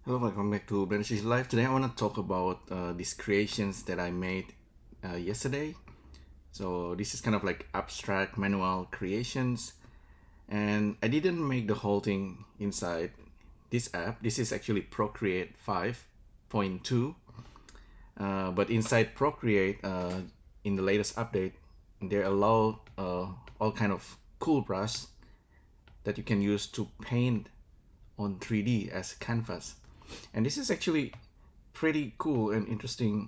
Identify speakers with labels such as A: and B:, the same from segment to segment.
A: Hello, welcome back to Blender Sushi Live. Today I want to talk about these creations that I made yesterday. So this is kind of like abstract manual creations, and I didn't make the whole thing inside this app. This is actually Procreate 5.2, but inside Procreate, in the latest update, they allow all kind of cool brush that you can use to paint on 3D as canvas. And this is actually pretty cool and interesting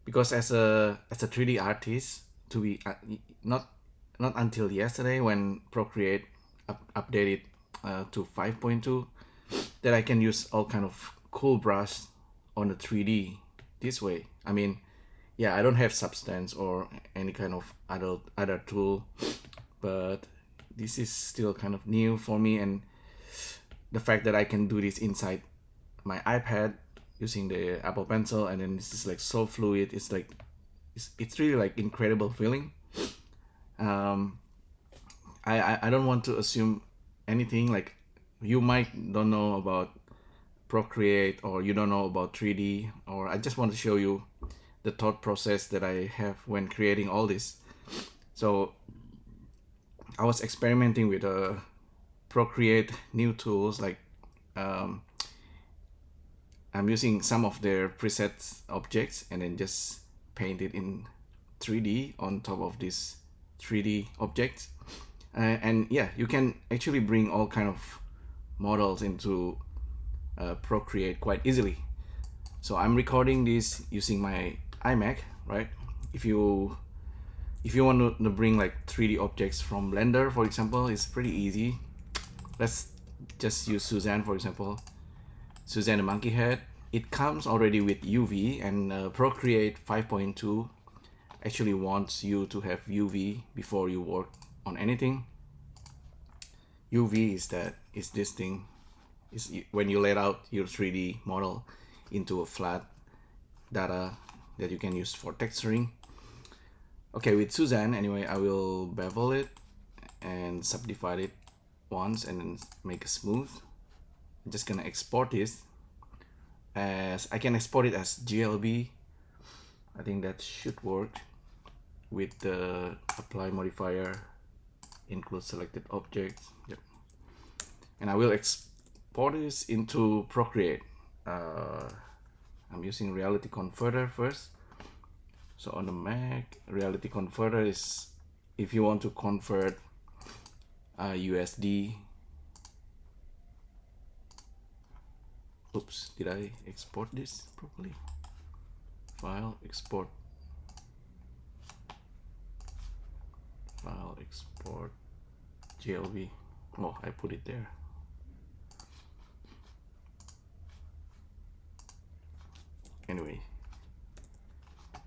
A: because as a 3D artist, to be not until yesterday when Procreate updated to 5.2, that I can use all kind of cool brush on the 3D this way. I mean, yeah, I don't have Substance or any kind of other tool, but this is still kind of new for me, and the fact that I can do this inside my iPad using the Apple Pencil, and then this is like so fluid. It's like it's really like incredible feeling. I don't want to assume anything. Like, you might don't know about Procreate, or you don't know about 3D, or I just want to show you the thought process that I have when creating all this. So I was experimenting with Procreate new tools, like I'm using some of their presets objects and then just paint it in 3D on top of these 3D objects. And yeah, you can actually bring all kind of models into Procreate quite easily. So I'm recording this using my iMac, right? If you want to bring like 3D objects from Blender, for example, it's pretty easy. Let's just use Suzanne, for example. Suzanne the monkey head. It comes already with UV, and Procreate 5.2 actually wants you to have UV before you work on anything. UV is this thing. Is when you let out your 3D model into a flat data that you can use for texturing. Okay, with Suzanne, anyway, I will bevel it and subdivide it once and then make it smooth. I'm just gonna export this as I can export it as GLB. I think that should work with the apply modifier, include selected objects. Yep. And I will export this into Procreate. I'm using Reality Converter first. So on the Mac, Reality Converter is if you want to convert USD. Oops, did I export this properly? File, export. File, export, GLB. Oh, I put it there. Anyway,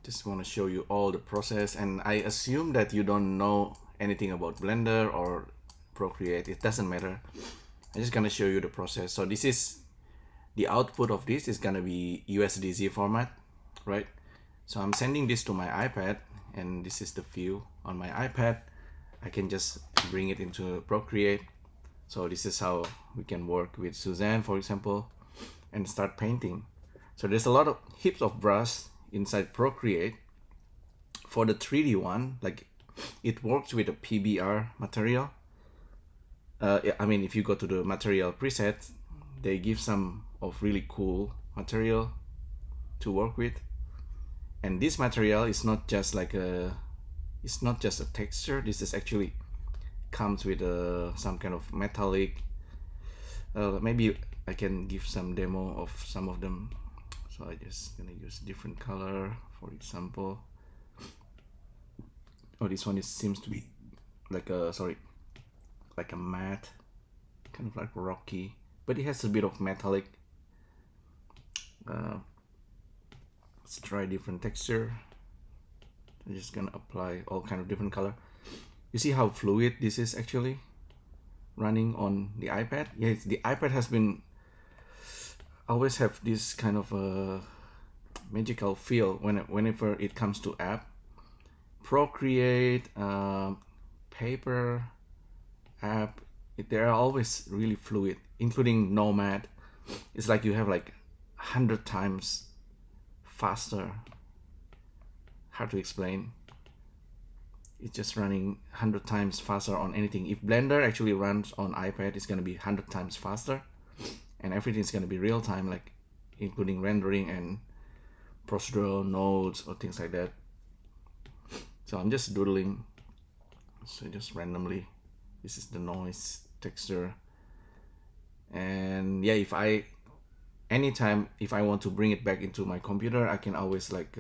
A: just want to show you all the process, and I assume that you don't know anything about Blender or Procreate. It doesn't matter. I'm just gonna show you the process. So this is the output of this is gonna be USDZ format, right? So I'm sending this to my iPad, and this is the view on my iPad. I can just bring it into Procreate. So this is how we can work with Suzanne, for example, and start painting. So there's a lot of heaps of brush inside Procreate. For the 3D one, like, it works with a PBR material. I mean, if you go to the material preset, they give some of really cool material to work with. And this material is not just like it's not just a texture. This is actually comes with some kind of metallic. Maybe I can give some demo of some of them. So I just gonna use different color, for example. Oh, this one seems to be like like a matte, kind of like rocky, but it has a bit of metallic. Let's try different texture. I'm just gonna apply all kind of different color. You see how fluid this is actually running on the iPad? Yes, the iPad has been always have this kind of a magical feel whenever it comes to app. Procreate, Paper, app, they are always really fluid, including Nomad. It's like you have like 100 times faster. Hard to explain. It's just running 100 times faster on anything. If Blender actually runs on iPad, it's gonna be 100 times faster, and everything's gonna be real time, like including rendering and procedural nodes or things like that. So I'm just doodling, so just randomly. This is the noise texture, and yeah, anytime if I want to bring it back into my computer, I can always like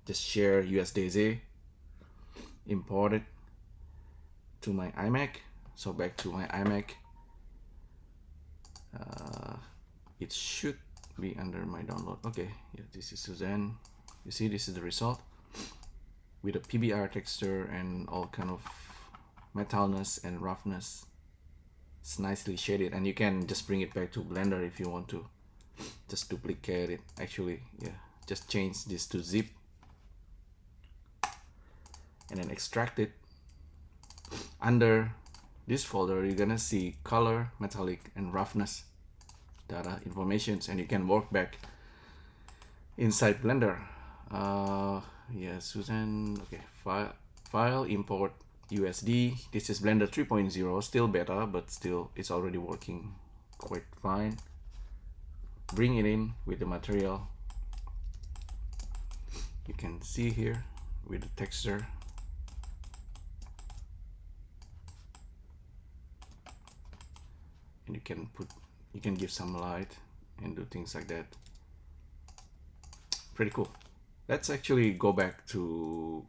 A: just share USDZ, import it to my iMac. So back to my iMac, it should be under my download. Okay, yeah, this is Suzanne. You see, this is the result with a PBR texture and all kind of metalness and roughness. It's nicely shaded, and you can just bring it back to Blender if you want to. Just duplicate it. Actually, yeah, just change this to zip and then extract it. Under this folder, you're gonna see color, metallic, and roughness data informations, and you can work back inside Blender. Yeah, Susan. Okay, file import USD. This is Blender 3.0, still beta, but still it's already working quite fine. Bring it in with the material. You can see here with the texture. And you can give some light and do things like that. Pretty cool. Let's actually go back to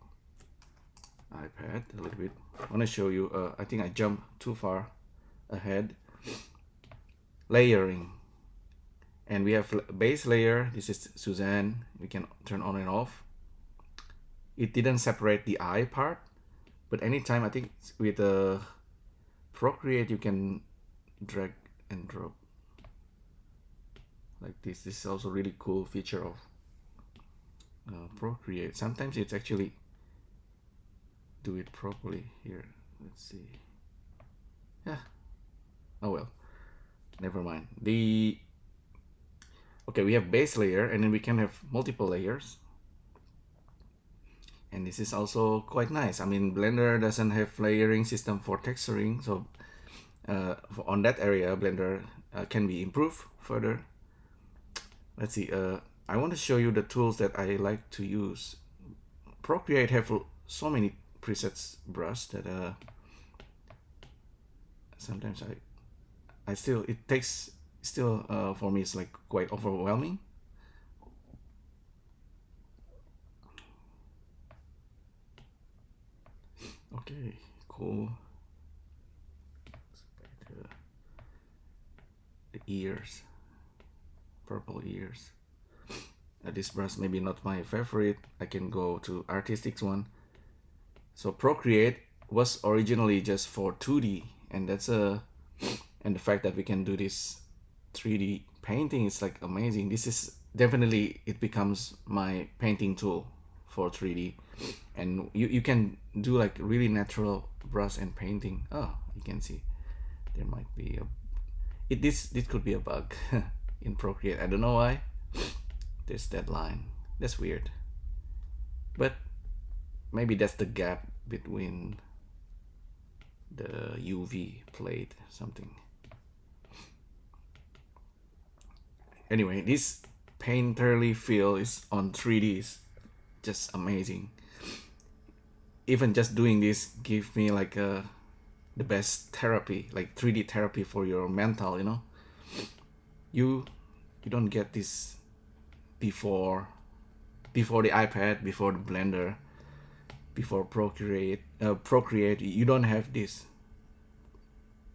A: iPad a little bit. I want to show you, I think I jumped too far ahead. Layering. And we have base layer. This is Suzanne. We can turn on and off. It didn't separate the eye part, but anytime, I think with Procreate, you can drag and drop like this. This is also really cool feature of Procreate. Sometimes it's actually do it properly here. Let's see. Yeah. Oh well. Never mind. Okay, we have base layer, and then we can have multiple layers. And this is also quite nice. I mean, Blender doesn't have layering system for texturing, so on that area, Blender can be improved further. Let's see. I want to show you the tools that I like to use. Procreate have so many presets brush that sometimes it takes for me, it's like quite overwhelming. Okay, cool. The ears, purple ears. This brush maybe not my favorite. I can go to artistic one. So Procreate was originally just for 2D, and and the fact that we can do this 3D painting is like amazing. This is definitely, it becomes my painting tool for 3D, and you can do like really natural brush and painting. Oh, you can see there might be this could be a bug in Procreate. I don't know why. There's that line. That's weird. But maybe that's the gap between the UV plate, something. Anyway, this painterly feel is on 3D is just amazing. Even just doing this gives me like the best therapy, like 3D therapy for your mental, you know. You don't get this before the iPad, before the Blender, before Procreate. You don't have this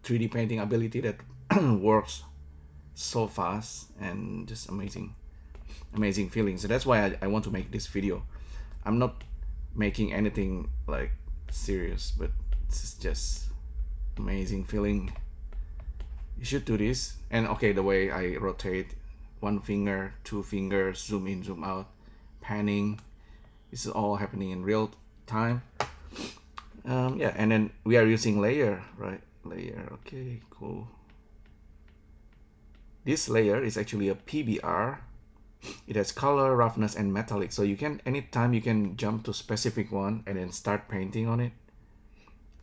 A: 3D painting ability that works so fast and just amazing feeling. So that's why I want to make this video. I'm not making anything like serious, but it's just amazing feeling. You should do this. And okay, the way I rotate one finger, two fingers, zoom in, zoom out, panning, this is all happening in real time. Yeah, and then we are using layer, right? Layer. Okay, cool. This layer is actually a PBR. It has color, roughness, and metallic. So you can, anytime you can jump to specific one and then start painting on it.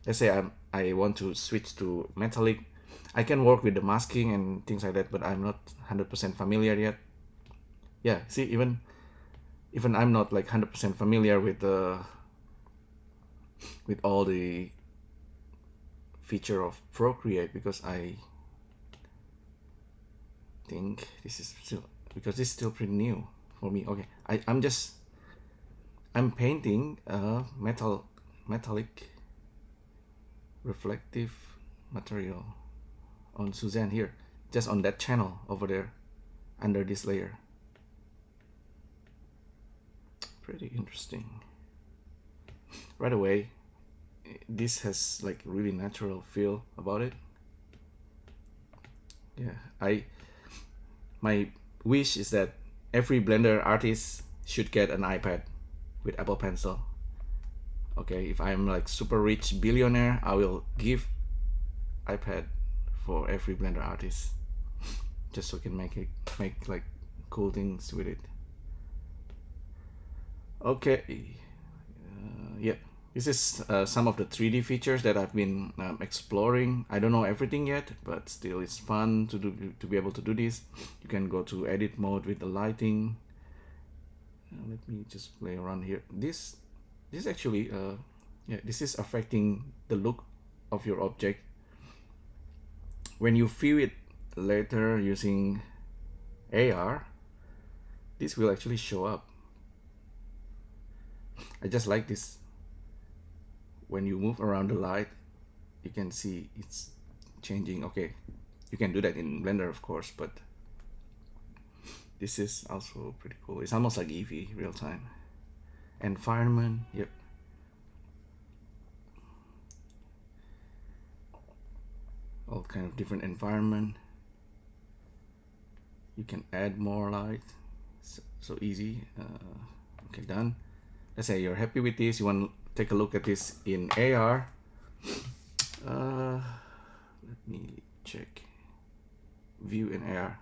A: Let's say I want to switch to metallic. I can work with the masking and things like that, but I'm not 100% familiar yet. Yeah, see, even I'm not like 100% familiar with all the feature of Procreate, because I think this is still, because it's still pretty new for me. Okay, I'm painting a metallic reflective material on Suzanne here, just on that channel over there under this layer. Pretty interesting. Right away, this has like really natural feel about it. Yeah, my wish is that every Blender artist should get an iPad with Apple Pencil. Okay, if I'm like super rich billionaire, I will give iPad for every Blender artist, just so I can make like cool things with it. Okay, yeah, this is some of the 3D features that I've been exploring. I don't know everything yet, but still it's fun to be able to do this. You can go to edit mode with the lighting. Let me just play around here. This actually yeah, this is affecting the look of your object. When you view it later using AR, this will actually show up. I just like this. When you move around the light, you can see it's changing. Okay, you can do that in Blender, of course, but this is also pretty cool. It's almost like Eevee, real time. Environment, yep. All kind of different environment. You can add more light, so easy. Okay, done. Let's say you're happy with this, you want to take a look at this in AR. Let me check view in AR.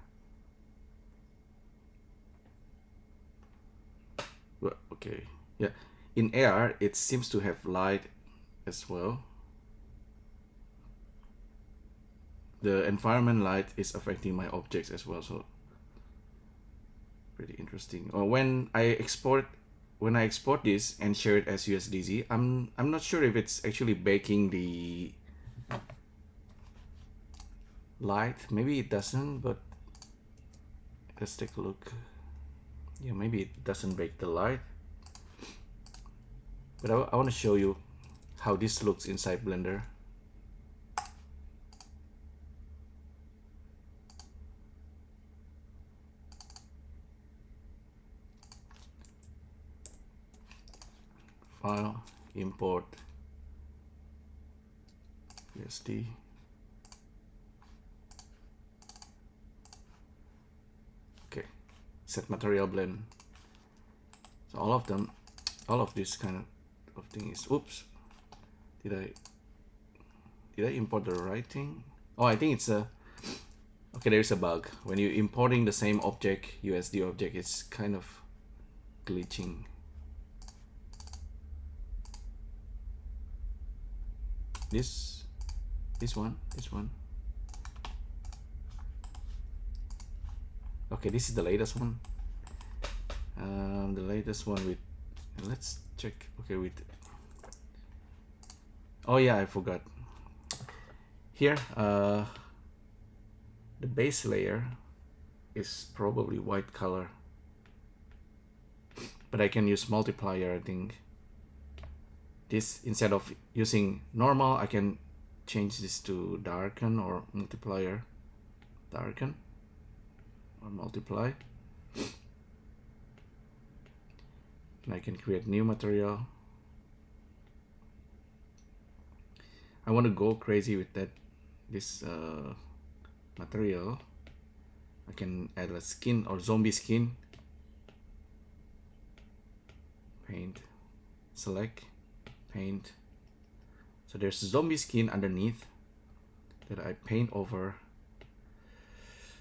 A: Well, okay, yeah, in AR it seems to have light as well. The environment light is affecting my objects as well, so pretty interesting. Or when I export this and share it as USDZ, I'm not sure if it's actually baking the light. Maybe it doesn't, but let's take a look. Yeah, maybe it doesn't bake the light, but I want to show you how this looks inside Blender. File, import USD. Okay, set material blend. So all of this kind of thing is, oops, did I import the right thing? Oh, I think it's a, okay, there's a bug. When you're importing the same object, USD object, it's kind of glitching. This one. Okay, this is the latest one. The latest one with, let's check. Okay, with, oh yeah, I forgot. Here, the base layer is probably white color, but I can use multiplier, I think. This, instead of using normal, I can change this to darken or multiplier. Darken or multiply. And I can create new material. I want to go crazy with this material. I can add a skin or zombie skin. Paint, select, paint. So there's zombie skin underneath that I paint over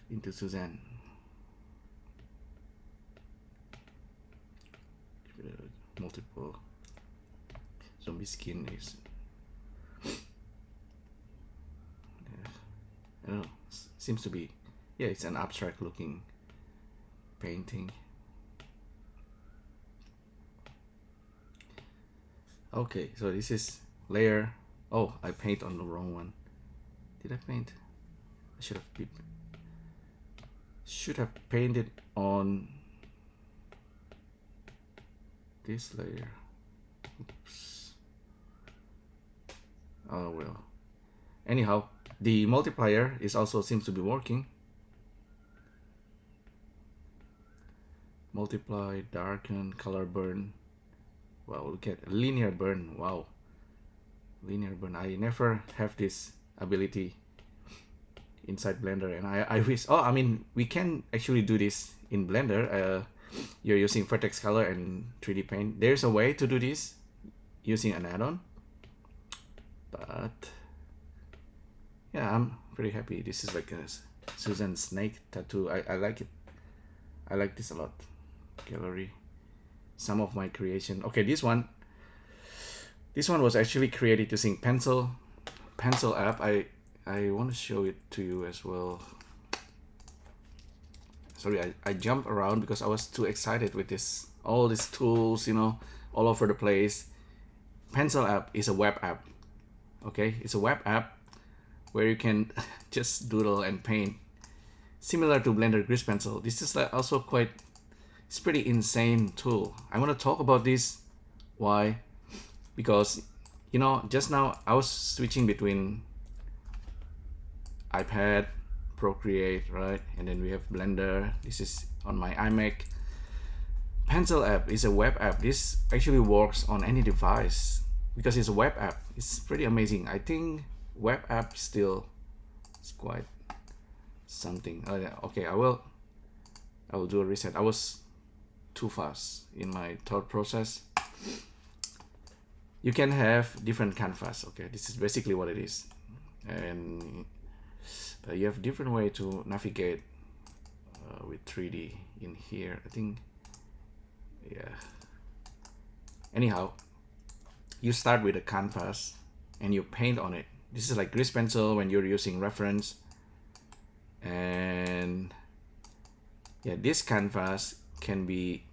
A: into Suzanne. Multiple zombie skin is, I don't know, seems to be, yeah, it's an abstract looking painting. Okay, so this is layer. Oh, I paint on the wrong one. Did I paint? I should have painted on this layer. Oops. Oh well. Anyhow, the multiplier is also seems to be working. Multiply, darken, color burn. Wow, look at linear burn. Wow, linear burn. I never have this ability inside Blender, and I wish. Oh, I mean, we can actually do this in Blender. You're using vertex color and 3D paint. There's a way to do this using an add-on, but yeah, I'm pretty happy. This is like a Susan snake tattoo. I like it. I like this a lot. Gallery, some of my creation. Okay, this one was actually created using pencil app. I want to show it to you as well. Sorry, I jumped around because I was too excited with this, all these tools, you know, all over the place. Pencil app is a web app. Okay, it's a web app where you can just doodle and paint, similar to Blender Grease Pencil. This is also quite, it's pretty insane tool. I want to talk about this. Why? Because, you know, just now I was switching between iPad, Procreate, right? And then we have Blender. This is on my iMac. Pencil app is a web app. This actually works on any device because it's a web app. It's pretty amazing. I think web app still is quite something. Oh, yeah. Okay, I will do a reset. I was too fast in my thought process. You can have different canvas. Okay, this is basically what it is, and you have different way to navigate with 3D in here. I think, yeah. Anyhow, you start with a canvas and you paint on it. This is like grease pencil when you're using reference, and yeah, this canvas can be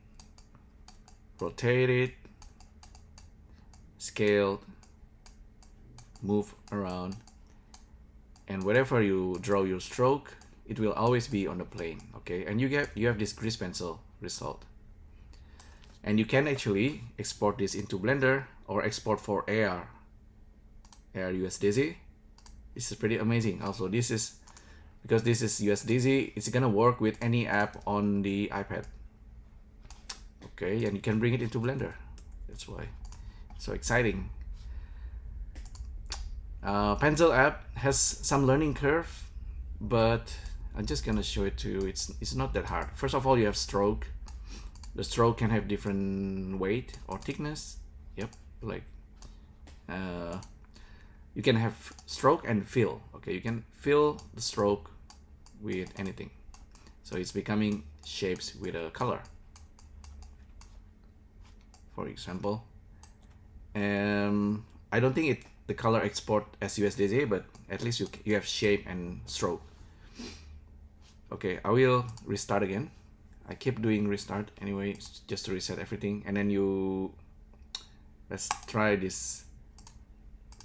A: rotated, scaled, move around, and wherever you draw your stroke, it will always be on the plane. Okay, and you have this grease pencil result, and you can actually export this into Blender or export for AR USDZ. This is pretty amazing. Also, this is because this is USDZ, it's gonna work with any app on the iPad. Okay, and you can bring it into Blender. That's why it's so exciting. Pencil app has some learning curve, but I'm just gonna show it to you. It's not that hard. First of all, you have stroke. The stroke can have different weight or thickness. Yep, like you can have stroke and fill. Okay, you can fill the stroke with anything, so it's becoming shapes with a color, for example. I don't think the color export as USDZ, but at least you have shape and stroke. Okay, I will restart again. I keep doing restart anyway, just to reset everything. And then let's try this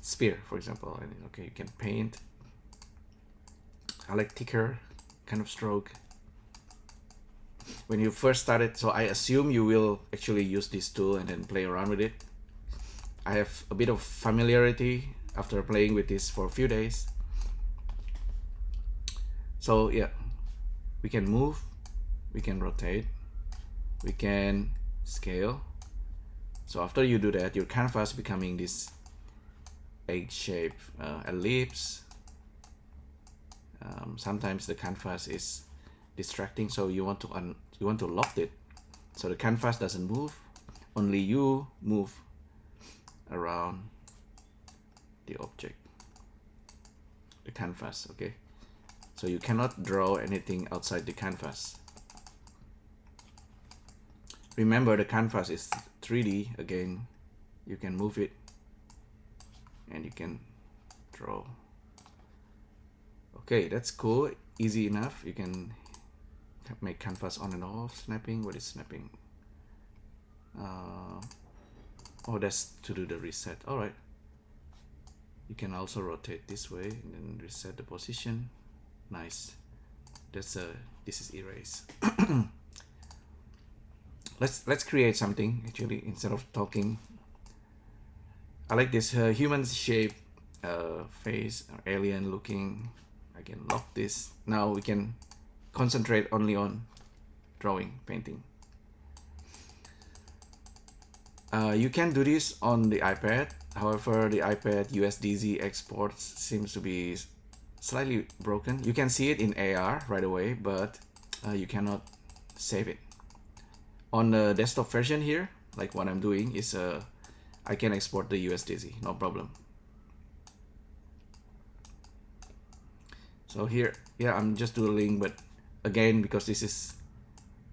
A: sphere, for example. And okay, you can paint. I like thicker kind of stroke. When you first started, so I assume you will actually use this tool and then play around with it. I have a bit of familiarity after playing with this for a few days. So yeah, we can move, we can rotate, we can scale. So after you do that, your canvas becoming this egg shape ellipse. Sometimes the canvas is distracting, so you want to lock it so the canvas doesn't move, only you move around the object, the canvas. Okay, So you cannot draw anything outside the canvas. Remember, the canvas is 3D. Again, you can move it and you can draw. Okay, that's cool. Easy enough. You can make canvas on and off. Snapping. What is snapping? Oh, that's to do the reset. All right. You can also rotate this way and then reset the position. Nice. That's this is erase. Let's create something actually instead of talking. I like this human shape face, alien looking. I can lock this. Now we can concentrate only on drawing, painting. You can do this on the iPad. However, the iPad USDZ exports seems to be slightly broken. You can see it in AR right away, but you cannot save it. On the desktop version here, like what I'm doing is I can export the USDZ, no problem. So here, yeah, I'm just doodling, but again, because this is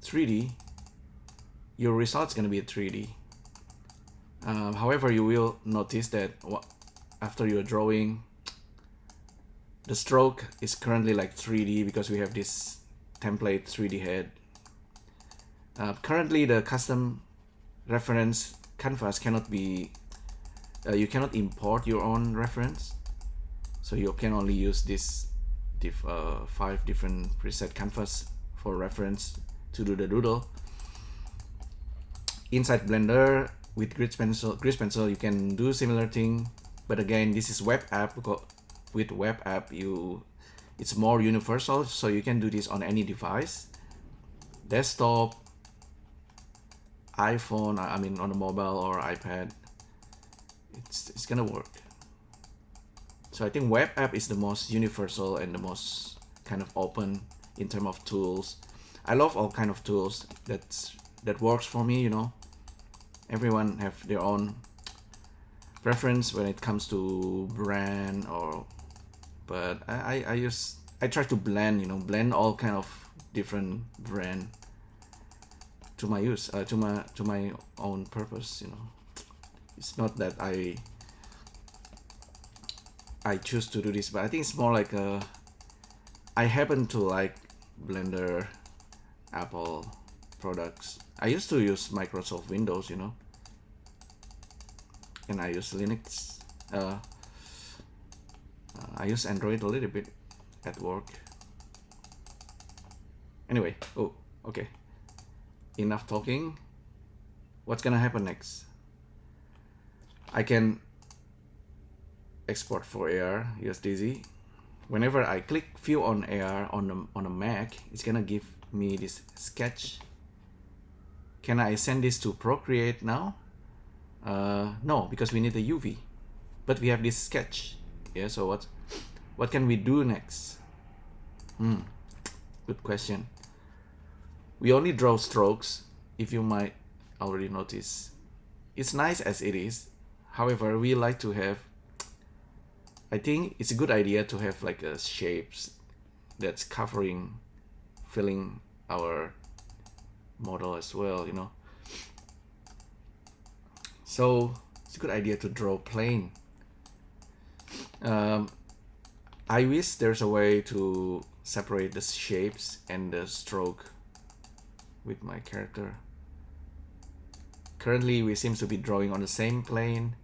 A: 3D, your result's gonna be a 3D. However, you will notice that after you're drawing, the stroke is currently like 3D because we have this template 3D head. Currently, the custom reference canvas cannot be, you cannot import your own reference. So you can only use this 5 different preset canvas for reference to do the doodle. Inside Blender, with Grease Pencil, you can do similar thing, but again, this is web app. With web app, it's more universal, so you can do this on any device, desktop, iPhone. I mean, on a mobile or iPad, it's gonna work. So I think web app is the most universal and the most kind of open in terms of tools. I love all kind of tools that works for me, you know. Everyone have their own preference when it comes to brand but I try to blend, you know, blend all kind of different brand to my use, to my own purpose, you know. It's not that I choose to do this, but I think it's more like I happen to like Blender, Apple products. I used to use Microsoft Windows, you know, and I use Linux. I use Android a little bit at work. Anyway, oh, okay. Enough talking. What's gonna happen next? I can export for AR USDZ. Whenever I click View on AR on a Mac, it's gonna give me this sketch. Can I send this to Procreate now? No, because we need a UV, but we have this sketch. Yeah, so what can we do next? Good question. We only draw strokes, if you might already notice. It's nice as it is. However, we like to have, I think it's a good idea to have like a shapes that's filling our model as well, you know. So it's a good idea to draw plane. I wish there's a way to separate the shapes and the stroke with my character. Currently, we seem to be drawing on the same plane.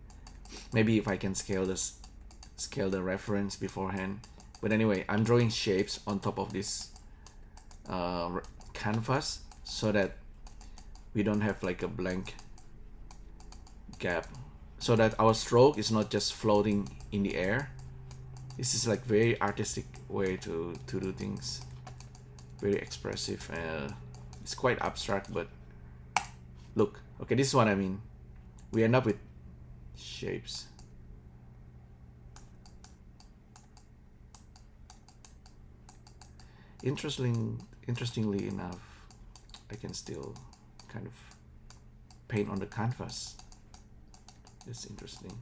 A: Maybe if I can scale the reference beforehand. But anyway, I'm drawing shapes on top of this canvas so that we don't have like a blank gap, so that our stroke is not just floating in the air. This is like very artistic way to do things, very expressive. It's quite abstract, but look, okay, this is what I mean. We end up with shapes. Interestingly enough, I can still kind of paint on the canvas. That's interesting.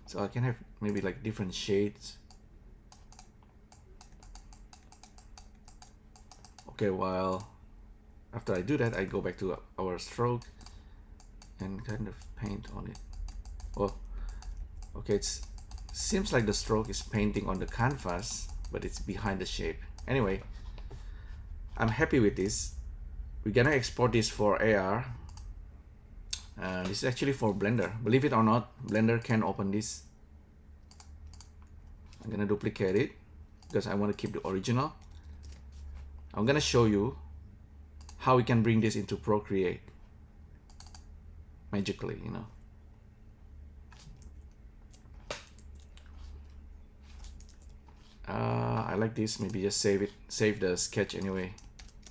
A: So I can have maybe like different shades Okay, while after I do that, I go back to our stroke and kind of paint on it. Oh, okay, it seems like the stroke is painting on the canvas, but it's behind the shape. Anyway, I'm happy with this. We're gonna export this for AR. This is actually for Blender. Believe it or not, Blender can open this. I'm gonna duplicate it because I want to keep the original. I'm gonna show you how we can bring this into Procreate magically, you know. I like this. Maybe just save it. Save the sketch anyway.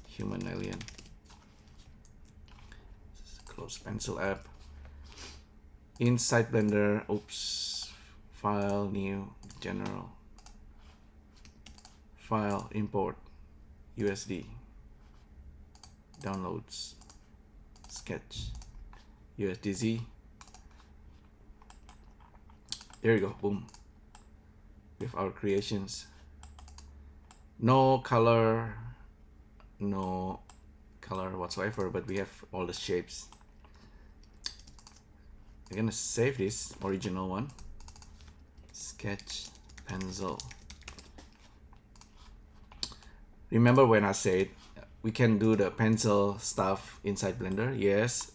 A: Human alien. Close pencil app. Inside Blender. Oops. File, new, general. File, import. USD. Downloads. Sketch. USDZ. There you go. Boom. With our creations. No color whatsoever, but we have all the shapes. I'm gonna save this original one. Sketch, pencil. Remember when I said we can do the pencil stuff inside Blender? Yes,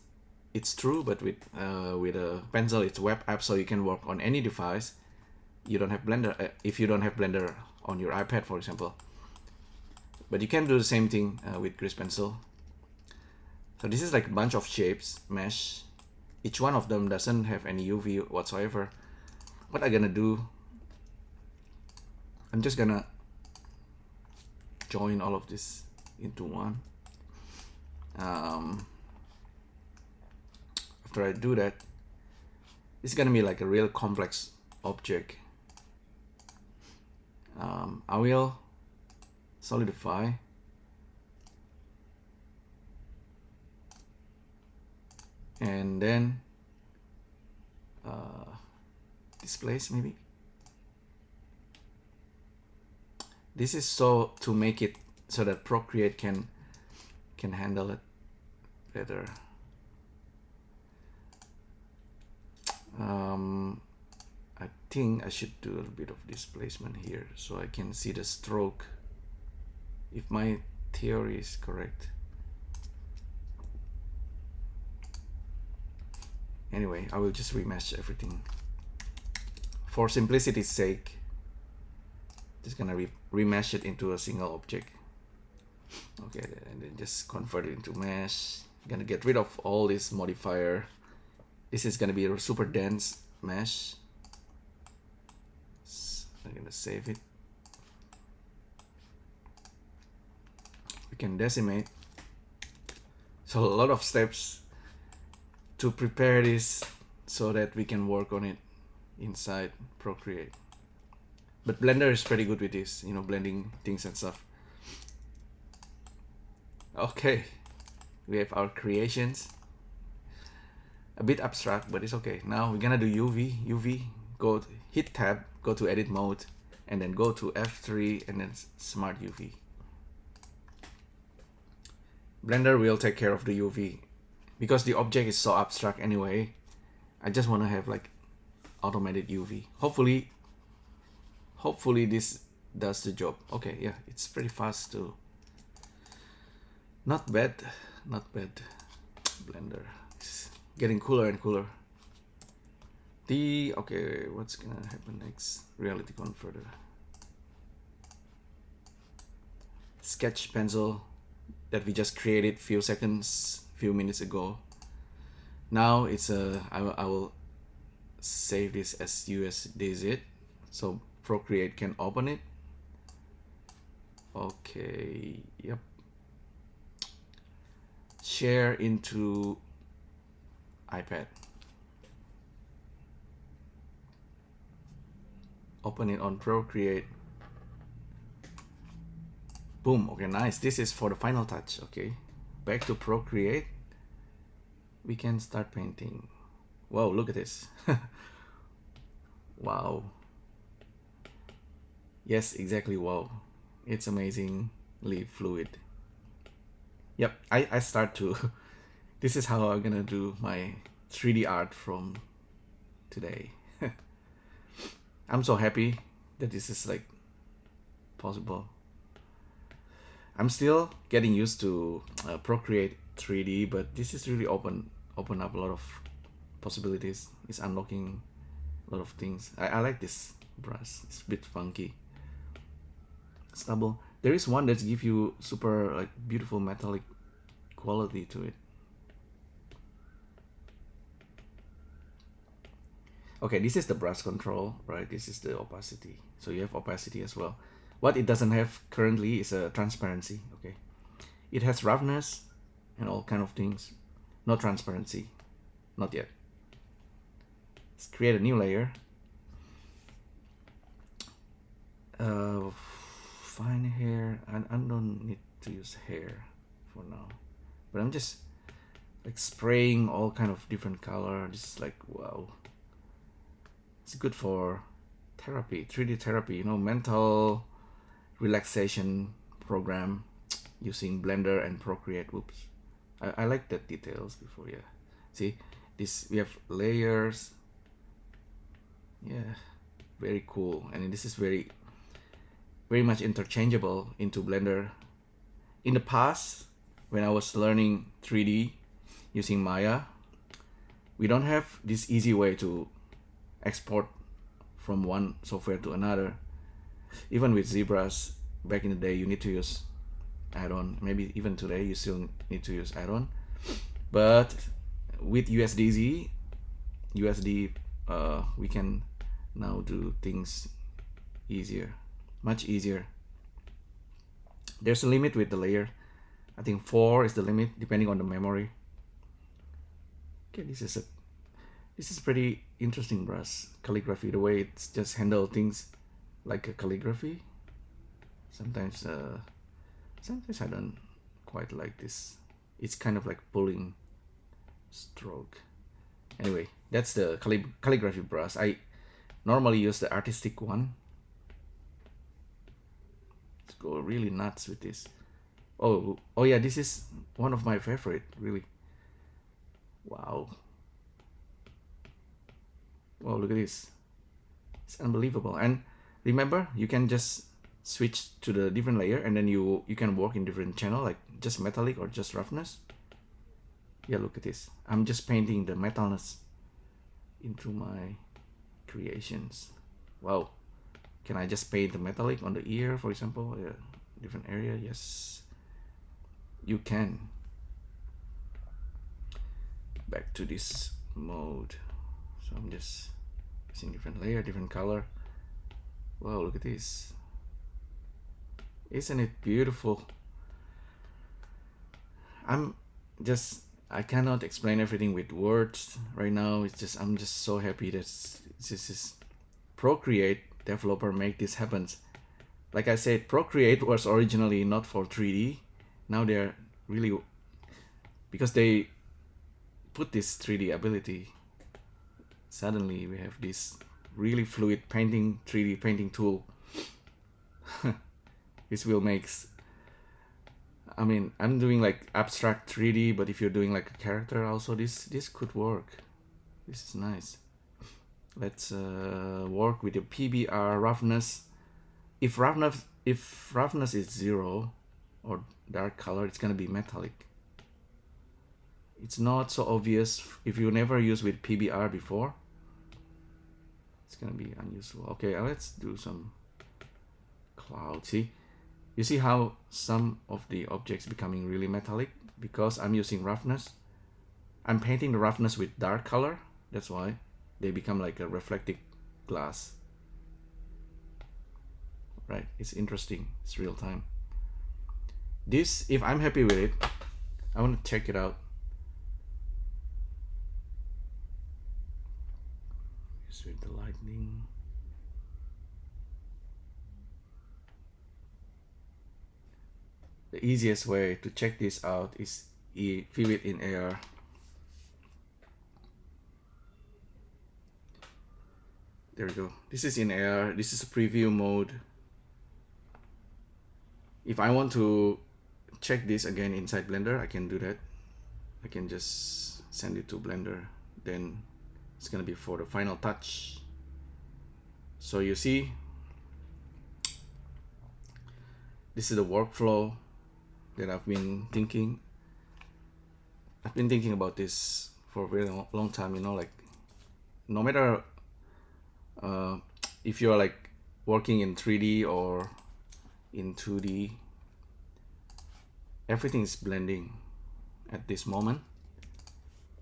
A: it's true, but with a pencil, it's web app, so you can work on any device. You don't have Blender if you don't have Blender on your iPad, for example. But you can do the same thing with grease pencil. So this is like a bunch of shapes, mesh. Each one of them doesn't have any UV whatsoever. What I'm gonna do, I'm just gonna join all of this into one. After I do that, it's gonna be like a real complex object. I will solidify. And then displace maybe. This is so to make it so that Procreate can handle it better. I think I should do a little bit of displacement here so I can see the stroke, if my theory is correct. Anyway, I will just remesh everything. For simplicity's sake, just gonna remesh it into a single object. Okay, and then just convert it into mesh. Gonna get rid of all this modifier. This is gonna be a super dense mesh. I'm gonna save it. We can decimate. So a lot of steps to prepare this so that we can work on it inside Procreate. But Blender is pretty good with this, you know, blending things and stuff. Okay, we have our creations. A bit abstract, but it's okay. Now we're gonna do UV. Go to, hit tab, go to edit mode, and then go to F3 and then smart UV. Blender will take care of the UV because the object is so abstract anyway. I just want to have like automated UV. Hopefully this does the job. Okay, yeah, it's pretty fast too. Not bad. Blender is getting cooler and cooler. Okay, what's gonna happen next? Reality converter. Sketch pencil that we just created few minutes ago. Now it's I will save this as USDZ so Procreate can open it. Okay, yep. Share into iPad. Open it on Procreate. Boom. Okay, nice. This is for the final touch. Okay, back to Procreate. We can start painting. Whoa, look at this. Wow. Yes, exactly. Wow. It's amazingly fluid. Yep, I start to this is how I'm gonna do my 3D art from today. I'm so happy that this is like possible. I'm still getting used to Procreate 3D, but this is really open up a lot of possibilities. It's unlocking a lot of things. I like this brush. It's a bit funky. Stubble. There is one that gives you super like beautiful metallic quality to it. Okay, this is the brush control, right? This is the opacity. So you have opacity as well. What it doesn't have currently is a transparency, okay? It has roughness and all kind of things. No transparency, not yet. Let's create a new layer. Fine hair, I don't need to use hair for now. But I'm just like spraying all kind of different color. Just like, wow. It's good for therapy, 3D therapy, you know, mental relaxation program using Blender and Procreate. Whoops. I like that details before, yeah. See, this, we have layers. Yeah, very cool. And this is very much interchangeable into Blender. In the past, when I was learning 3D using Maya, we don't have this easy way to export from one software to another. Even with ZBrush, back in the day, you need to use add-on. Maybe even today, you still need to use add-on. But with USDZ, we can now do things easier, much easier. There's a limit with the layer. I think 4 is the limit, depending on the memory. Okay, this is pretty interesting brush. Calligraphy, the way it's just handle things like a calligraphy. Sometimes I don't quite like this. It's kind of like pulling stroke. Anyway, that's the calligraphy brush. I normally use the artistic one. Let's go really nuts with this. Oh yeah, this is one of my favorite, really. Wow. Oh, look at this. It's unbelievable. And remember, you can just switch to the different layer, and then you can work in different channel, like just metallic or just roughness. Yeah, look at this. I'm just painting the metalness into my creations. Wow. Can I just paint the metallic on the ear, for example? Yeah, different area. Yes, you can. Back to this mode. So I'm just using different layer, different color. Wow, look at this. Isn't it beautiful? I cannot explain everything with words right now. It's just, I'm just so happy that this is Procreate developer make this happen. Like I said, Procreate was originally not for 3D. Now they're really, because they put this 3D ability, suddenly we have this really fluid painting, 3D painting tool. This will makes, I mean, I'm doing like abstract 3D, but if you're doing like a character also, this could work. This is nice. Let's work with the PBR roughness. If roughness is 0 or dark color, it's gonna be metallic. It's not so obvious if you never use with PBR before. It's gonna be unuseful. Okay, let's do some cloud. See, you see how some of the objects becoming really metallic because I'm using roughness. I'm painting the roughness with dark color. That's why they become like a reflective glass. Right? It's interesting. It's real time. This, if I'm happy with it, I want to check it out. Just with the lightning. The easiest way to check this out is view it in AR. There we go. This is in AR. This is a preview mode. If I want to check this again inside Blender, I can do that. I can just send it to Blender, then it's gonna be for the final touch. So you see, this is the workflow that I've been thinking. I've been thinking about this for a very long time, you know, like no matter if you're like working in 3D or in 2D, everything is blending at this moment.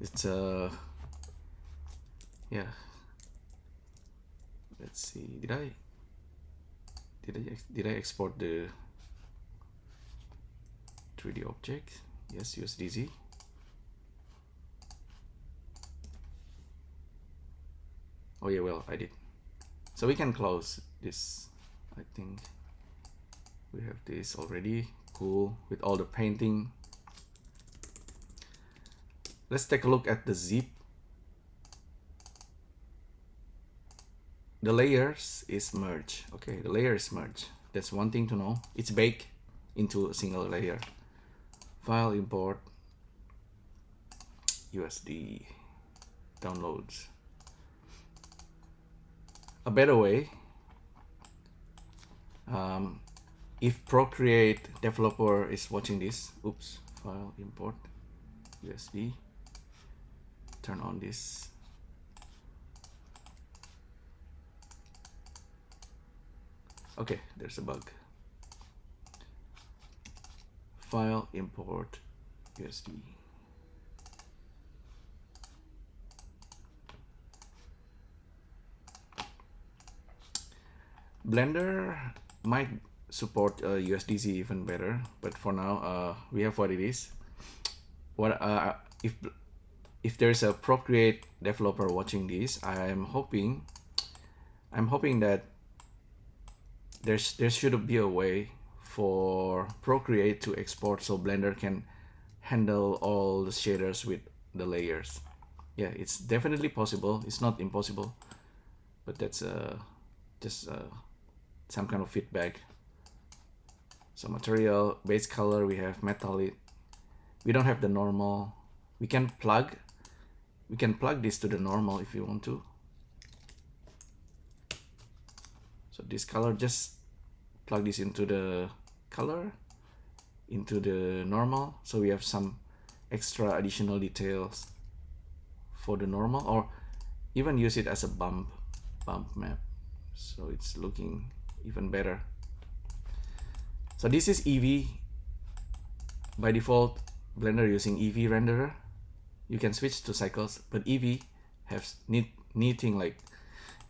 A: It's yeah, let's see, did I export the 3D object? Yes, USDZ. Oh yeah, well, I did. So we can close this. I think we have this already. Cool, with all the painting. Let's take a look at the zip. The layers is merged. Okay, the layer is merged. That's one thing to know. It's baked into a single layer. File, import, USD, downloads. A better way, if Procreate developer is watching this, oops, file, import, USD, turn on this. Okay, there's a bug. File, import, USD. Blender might support USDZ even better, but for now we have what it is. What if there's a Procreate developer watching this, I'm hoping that there should be a way for Procreate to export so Blender can handle all the shaders with the layers. Yeah, it's definitely possible. It's not impossible, but that's just some kind of feedback. So material, base color, we have metallic. We don't have the normal. We can plug this to the normal if you want to. So this color, just plug this into the color, into the normal. So we have some extra additional details for the normal, or even use it as a bump map. So it's looking even better. So this is Eevee. By default, Blender using Eevee renderer. You can switch to cycles, but Eevee has neating like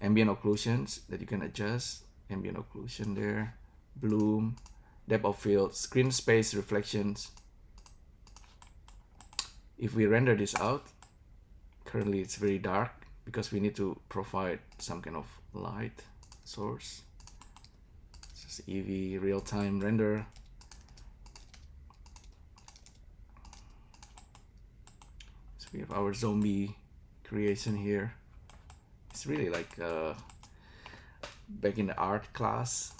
A: ambient occlusions that you can adjust. Ambient occlusion there, bloom, depth of field, screen space reflections. If we render this out, currently it's very dark because we need to provide some kind of light source. It's just Eevee real-time render. So we have our zombie creation here. It's really like back in the art class.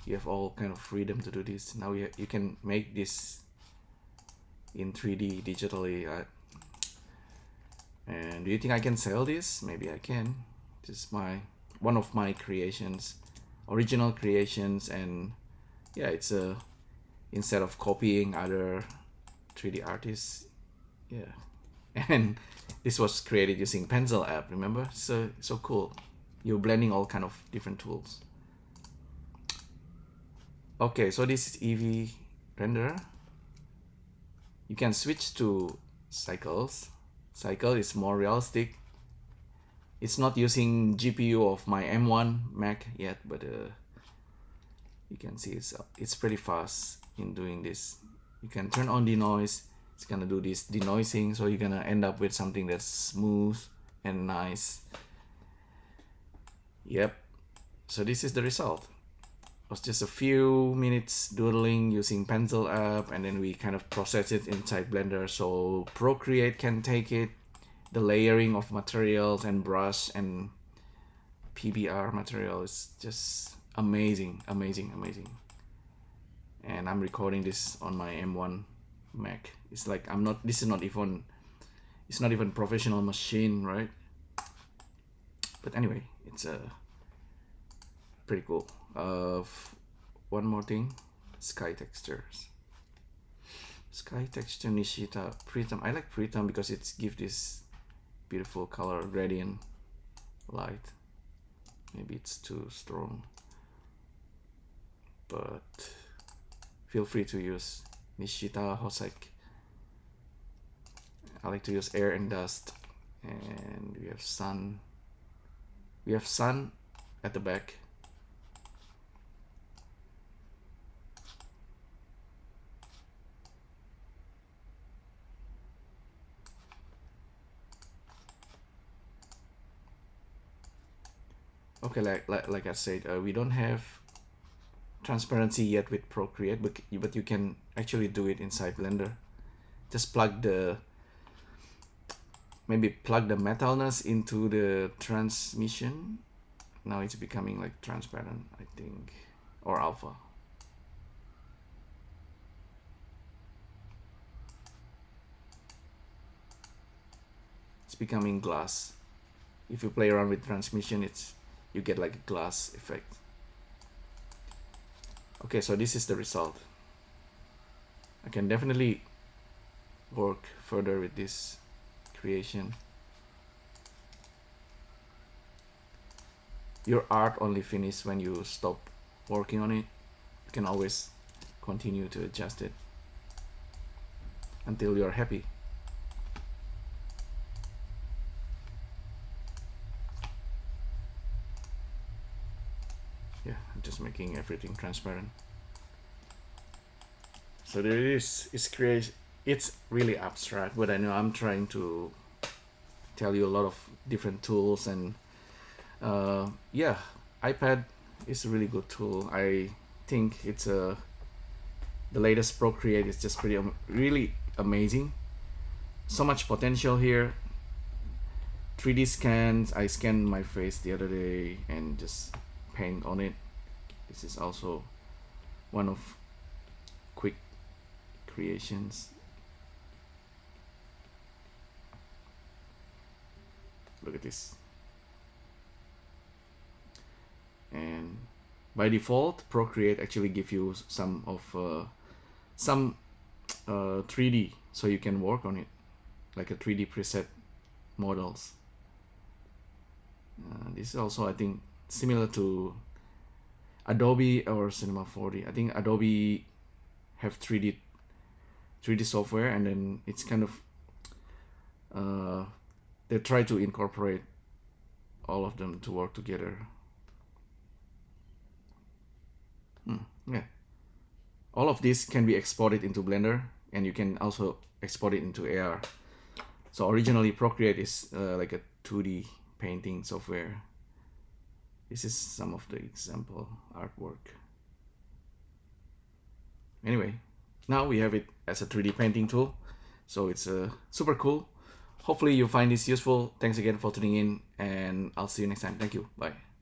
A: You have all kind of freedom to do this. Now you can make this in 3D digitally. And do you think I can sell this? Maybe I can. This is one of my creations, original creations, and yeah, it's instead of copying other 3D artists, yeah. And this was created using Pencil app, remember? So cool. You're blending all kind of different tools. Okay, so this is Eevee renderer. You can switch to cycles. Cycle is more realistic. It's not using GPU of my M1 Mac yet, but you can see it's pretty fast in doing this. You can turn on denoise. It's gonna do this denoising, so you're gonna end up with something that's smooth and nice. Yep. So this is the result. It was just a few minutes doodling using Pencil app, and then we kind of process it inside Blender so Procreate can take it. The layering of materials and brush and PBR material is just amazing, amazing, amazing. and I'm recording this on my M1 Mac. It's like this is not even, it's not even professional machine, right? But anyway, it's pretty cool. One more thing, sky textures. Sky texture Nishita Pretam. I like Pretam because it gives this beautiful color gradient light. Maybe it's too strong, but feel free to use Nishita Hosek. I like to use air and dust, and we have sun. We have sun at the back. Okay, like I said, we don't have transparency yet with Procreate, but you can actually do it inside Blender. Just maybe plug the metalness into the transmission. Now it's becoming like transparent, I think, or alpha. It's becoming glass. If you play around with transmission, you get like a glass effect. Okay, so this is the result. I can definitely work further with this creation. Your art only finishes when you stop working on it. You can always continue to adjust it until you're happy. Yeah, I'm just making everything transparent. So there it is. It's really abstract, but I know I'm trying to tell you a lot of different tools, and yeah, iPad is a really good tool. I think it's the latest Procreate is just really amazing. So much potential here. 3D scans. I scanned my face the other day and just paint on it. This is also one of quick creations. Look at this. And by default, Procreate actually gives you some 3D, so you can work on it like a 3D preset models. This is also, I think, similar to Adobe or Cinema 4D. I think Adobe have 3D software, and then it's kind of they try to incorporate all of them to work together. Yeah, all of this can be exported into Blender, and you can also export it into AR. So originally Procreate is like a 2D painting software. This is some of the example artwork. Anyway, now we have it as a 3D painting tool, so it's super cool. Hopefully you find this useful. Thanks again for tuning in, and I'll see you next time. Thank you. Bye.